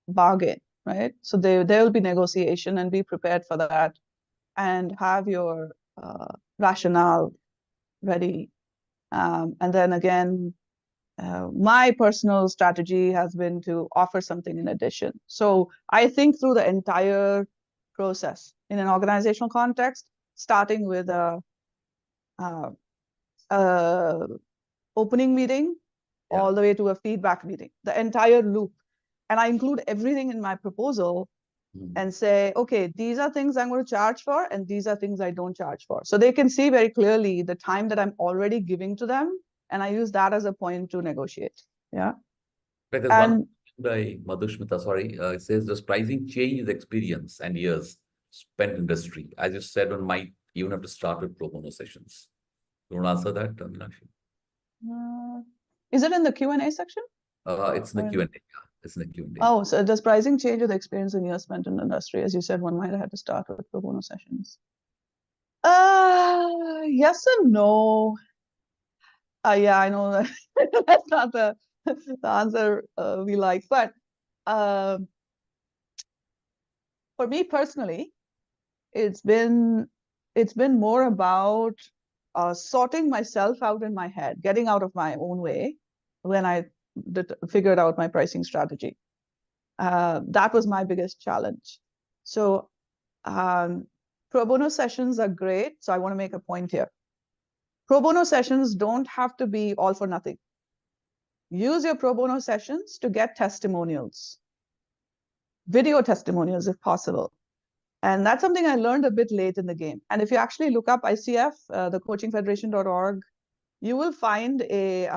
bargain, right? So there will be negotiation, and be prepared for that, and have your rationale ready. And then again, my personal strategy has been to offer something in addition. So I think through the entire process in an organizational context, starting with a opening meeting all the way to a feedback meeting, the entire loop. And I include everything in my proposal and say, okay, these are things I'm going to charge for, and these are things I don't charge for. So they can see very clearly the time that I'm already giving to them, and I use that as a point to negotiate. Yeah. There's one by Madhushmita, sorry, it says, does pricing change with experience and years spent in industry? As you said, one might even have to start with pro bono sessions. You want to answer that, Meenakshi? Is it in the Q&A section? It's in the Q&A. It's in the Q&A. Oh, so does pricing change with experience and years spent in industry? As you said, one might have had to start with pro bono sessions. Yes and no. Yeah, I know that that's not the answer we like, but for me personally, it's been more about sorting myself out in my head, getting out of my own way when I figured out my pricing strategy. That was my biggest challenge. So pro bono sessions are great. So I want to make a point here. Pro bono sessions don't have to be all for nothing. Use your pro bono sessions to get testimonials, video testimonials if possible. And that's something I learned a bit late in the game. And if you actually look up ICF, the coachingfederation.org, you will find a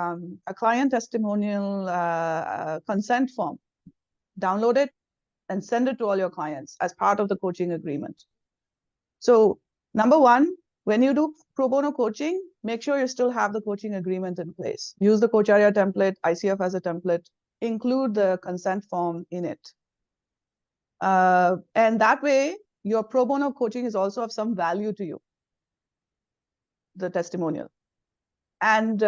client testimonial consent form. Download it and send it to all your clients as part of the coaching agreement. So number one, when you do pro bono coaching, make sure you still have the coaching agreement in place. Use the Coacharya template, ICF as a template, include the consent form in it. And that way, your pro bono coaching is also of some value to you, the testimonial. And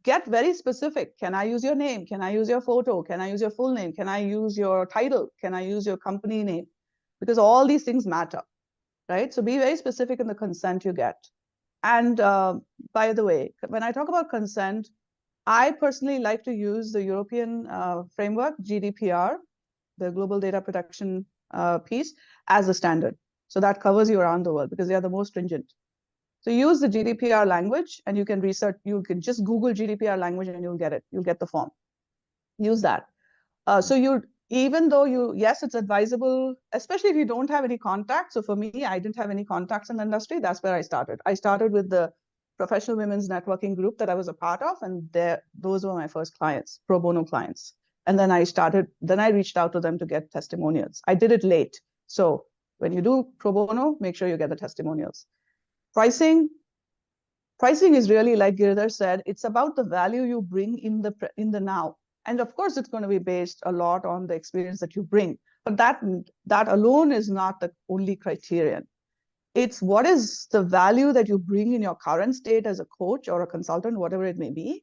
get very specific. Can I use your name? Can I use your photo? Can I use your full name? Can I use your title? Can I use your company name? Because all these things matter, right? So be very specific in the consent you get. And by the way, when I talk about consent, I personally like to use the European framework, GDPR, the Global Data Protection piece, as a standard. So that covers you around the world because they are the most stringent. So use the GDPR language, and you can research, you can just Google GDPR language and you'll get it. You'll get the form. Use that. So even though yes, it's advisable, especially if you don't have any contacts. So for me, I didn't have any contacts in the industry. That's where I started. I started with the professional women's networking group that I was a part of, and those were my first clients, pro bono clients. And then I reached out to them to get testimonials. I did it late. So when you do pro bono, make sure you get the testimonials. Pricing is really, like Girdhar said, it's about the value you bring in the now. And of course, it's going to be based a lot on the experience that you bring. But that alone is not the only criterion. It's what is the value that you bring in your current state as a coach or a consultant, whatever it may be.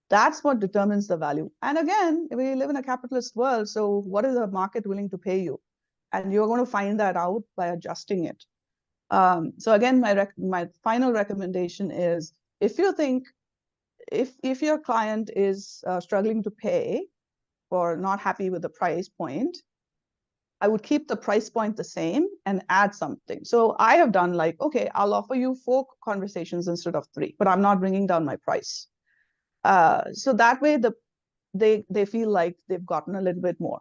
That's what determines the value. And again, we live in a capitalist world. So what is the market willing to pay you? And you're going to find that out by adjusting it. So again, my final recommendation is, if you think, if your client is struggling to pay or not happy with the price point, I would keep the price point the same and add something. So I have done like, okay, I'll offer you 4 conversations instead of 3, but I'm not bringing down my price. So that way they feel like they've gotten a little bit more,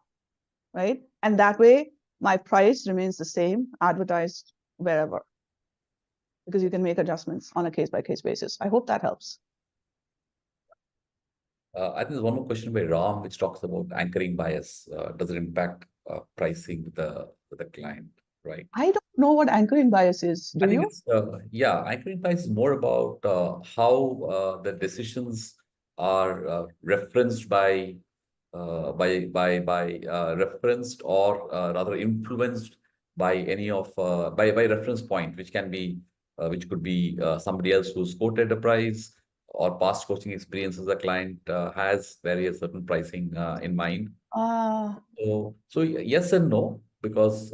right? And that way my price remains the same, advertised wherever, because you can make adjustments on a case-by-case basis. I hope that helps. I think there's one more question by Ram, which talks about anchoring bias. Does it impact pricing with the client, right? I don't know what anchoring bias is. Do you? It's, anchoring bias is more about how the decisions are referenced by referenced or rather influenced by any of by reference point, which can be which could be somebody else who's quoted a price or past coaching experiences a client has various certain pricing in mind. Ah, So yes and no, because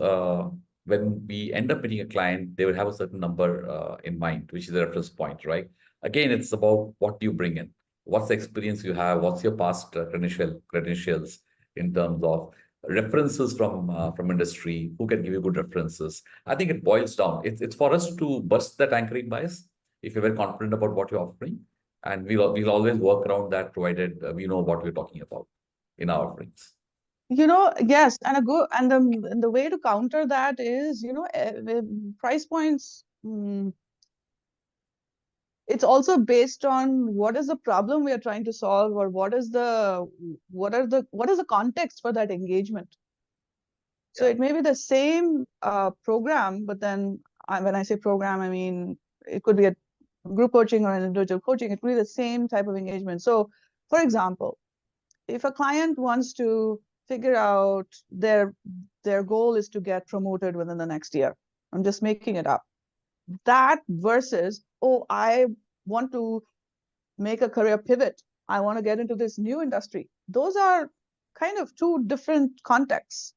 when we end up meeting a client, they will have a certain number in mind, which is the reference point, right? Again, it's about what you bring in, what's the experience you have, what's your past credentials in terms of references from industry, who can give you good references. I think it boils down. It's for us to bust that anchoring bias if you're very confident about what you're offering, and we'll always work around that, provided we know what we're talking about in our offerings. yes, and the way to counter that is, price points. It's also based on what is the problem we are trying to solve, or what is the context for that engagement. So Yeah. it may be the same program, but then when I say program, I mean it could be a group coaching or an individual coaching. It could be the same type of engagement. So, for example, if a client wants to figure out their goal is to get promoted within the next year, I'm just making it up. That versus, oh, I want to make a career pivot. I want to get into this new industry. Those are kind of two different contexts.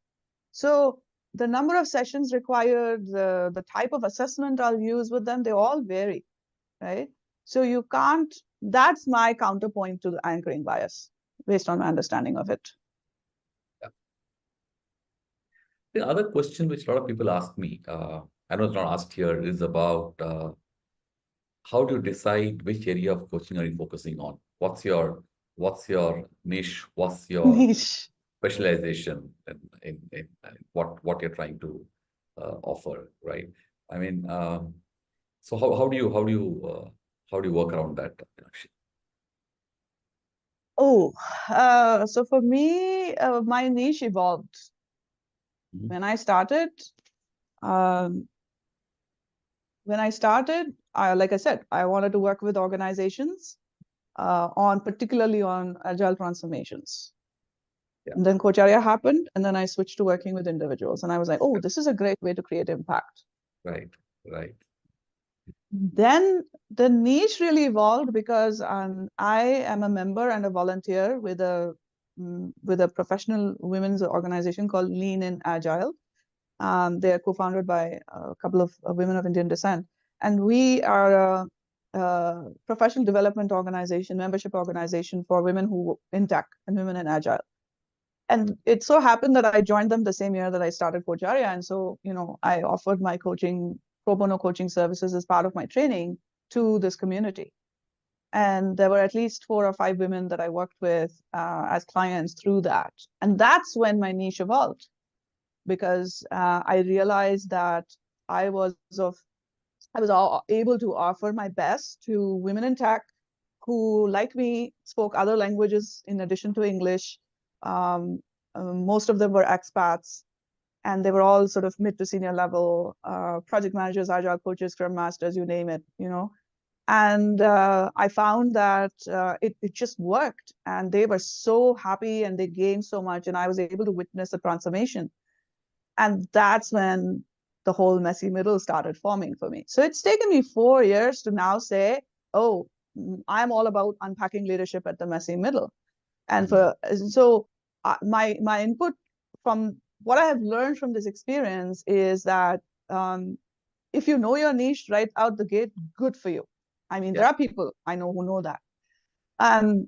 So the number of sessions required, the type of assessment I'll use with them, they all vary, right? So you can't, that's my counterpoint to the anchoring bias based on my understanding of it. The other question which a lot of people ask me, I know it's not asked here, is about how do you decide which area of coaching are you focusing on? What's your niche? What's your Niche. specialization in what you're trying to offer, right? I mean, so how do you work around that, Meenakshi? Oh, so for me, my niche evolved. Mhm. When I started, um, like I said, I wanted to work with organizations particularly on agile transformations. Yeah, And then Coacharya happened, and then I switched to working with individuals. And I was like, oh, this is a great way to create impact. right, right. Then the niche really evolved because I am a member and a volunteer with a professional women's organization called Lean in Agile. They are co-founded by a couple of women of Indian descent, and we are a professional development organization, membership organization for women who in tech and women in agile. And it so happened that I joined them the same year that I started Coacharya, and so I offered my coaching, pro bono coaching services as part of my training to this community. And there were at least 4 or 5 women that I worked with as clients through that, and that's when my niche evolved, because I realized that I was able to offer my best to women in tech who, like me, spoke other languages in addition to English. Um, Most of them were expats, and they were all sort of mid to senior level project managers, agile coaches, scrum masters, you name it. And I found that it just worked, and they were so happy and they gained so much, and I was able to witness a transformation. And that's when the whole messy middle started forming for me. So it's taken me 4 years to now say, oh, I'm all about unpacking leadership at the messy middle. And Mhm. so my input from what I have learned from this experience is that if you know your niche right out the gate, good for you. I mean, there Yeah, are people I know who know that. Um,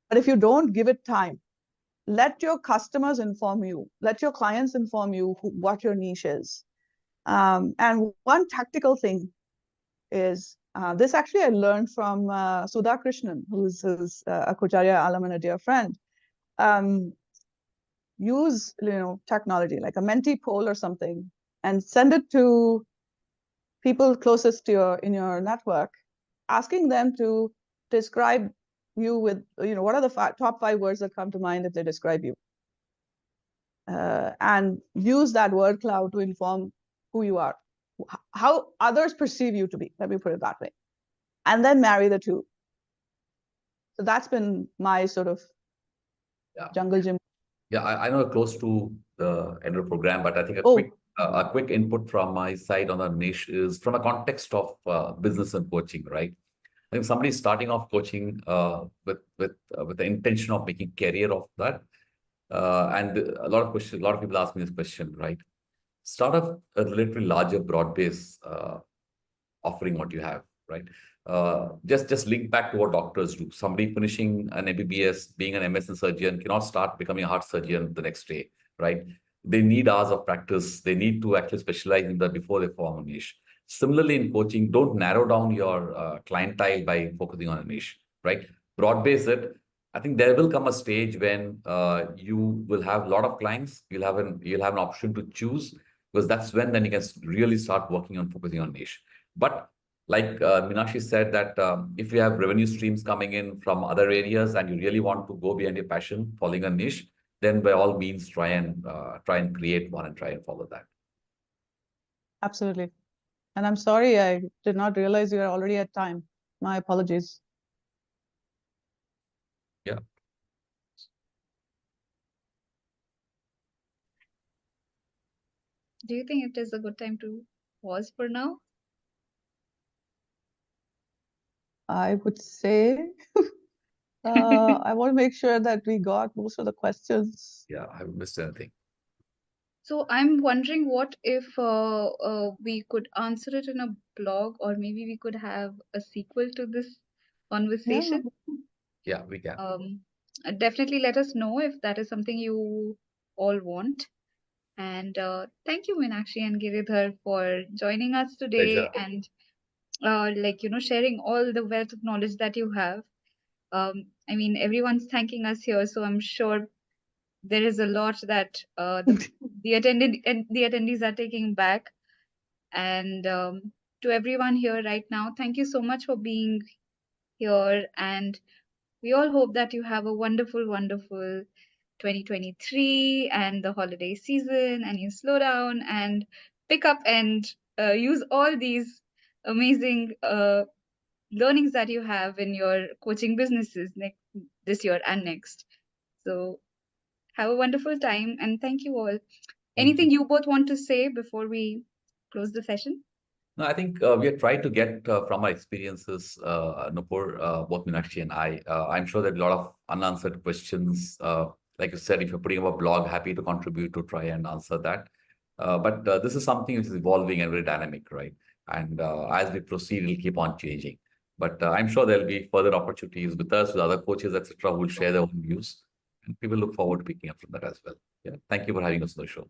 but if you don't, give it time. Let your customers inform you. Let your clients inform you what your niche is. And one tactical thing is this actually I learned from Sudha Krishnan, who's a Coacharya alum and a dear friend. Um, Use technology like a Menti poll or something, and send it to people closest to in your network, asking them to describe you with what are the top 5 words that come to mind if they describe you, and use that word cloud to inform who you are, how others perceive you to be. Let me put it that way, and then marry the two. So that's been my sort of Jungle Gym. Yeah, I know we're close to the end of the program, but I think Oh, a quick input from my side on the niche is from a context of business and coaching, right? I think somebody's starting off coaching with the intention of making career of that, and a lot of questions. A lot of people ask me this question, right? Start a relatively larger, broad base offering what you have, right? Just link back to what doctors do. Somebody finishing an MBBS, being an MSN surgeon, cannot start becoming a heart surgeon the next day, right? They need hours of practice. They need to actually specialize in that before they form a niche. Similarly, in coaching, don't narrow down your clientele by focusing on a niche, right? Broad base it. I think there will come a stage when you will have a lot of clients. You'll have an option to choose, because that's when then you can really start working on focusing on niche. But like Meenakshi said, that if you have revenue streams coming in from other areas and you really want to go behind your passion, following a niche, then by all means try and create one and try and follow that. absolutely. And I'm sorry, I did not realize you are already at time. My apologies. Yeah. Do you think it is a good time to pause for now? I would say I want to make sure that we got most of the questions. Yeah, I haven't missed anything. So I'm wondering what if we could answer it in a blog, or maybe we could have a sequel to this conversation. Yeah, we can. Definitely let us know if that is something you all want. And thank you, Meenakshi and Giridhar, for joining us today. Pleasure. And sharing all the wealth of knowledge that you have. I mean, everyone's thanking us here, so I'm sure there is a lot that the attendees are taking back. And to everyone here right now, thank you so much for being here. And we all hope that you have a wonderful, wonderful 2023 and the holiday season, and you slow down and pick up and use all these amazing learnings that you have in your coaching businesses this year and next. So have a wonderful time, and thank you all. Anything you both want to say before we close the session? No, I think we have tried to get from our experiences, Nupur, both Meenakshi and I. I'm sure that a lot of unanswered questions. Like you said, if you're putting up a blog, happy to contribute to try and answer that. But this is something which is evolving and very dynamic, right? And as we proceed, it'll keep on changing. But I'm sure there'll be further opportunities with us, with other coaches, etc., who will share their own views. And people look forward to picking up from that as well. Yeah. Thank you for having us on the show.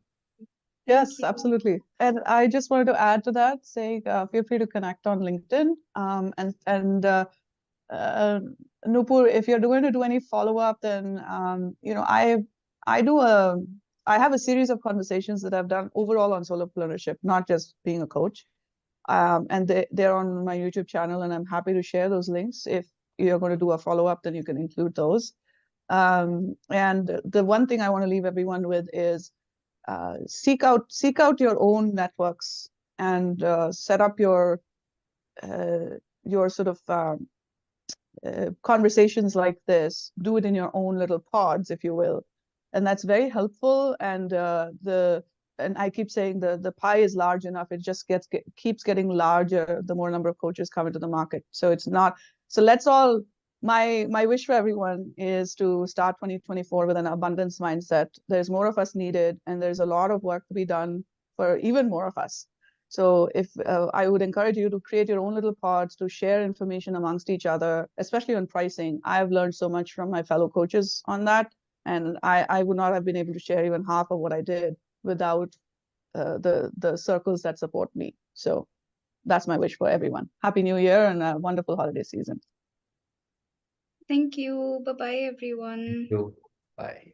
Yes, absolutely. And I just wanted to add to that, saying feel free to connect on LinkedIn. Nupur, if you're going to do any follow-up, then I have a series of conversations that I've done overall on solopreneurship, not just being a coach. And they're on my YouTube channel, and I'm happy to share those links. If you're going to do a follow-up, then you can include those. And the one thing I want to leave everyone with is seek out your own networks and set up your sort of conversations like this. Do it in your own little pods, if you will, and that's very helpful. And I keep saying the pie is large enough. It just keeps getting larger the more number of coaches come into the market. So it's not. So let's all. My wish for everyone is to start 2024 with an abundance mindset. There's more of us needed, and there's a lot of work to be done for even more of us. So if I would encourage you to create your own little pods, to share information amongst each other, especially on pricing. I've learned so much from my fellow coaches on that, and I would not have been able to share even half of what I did without the circles that support me. So that's my wish for everyone. Happy New Year and a wonderful holiday season. Thank you. Bye-bye, everyone. Thank you. Bye.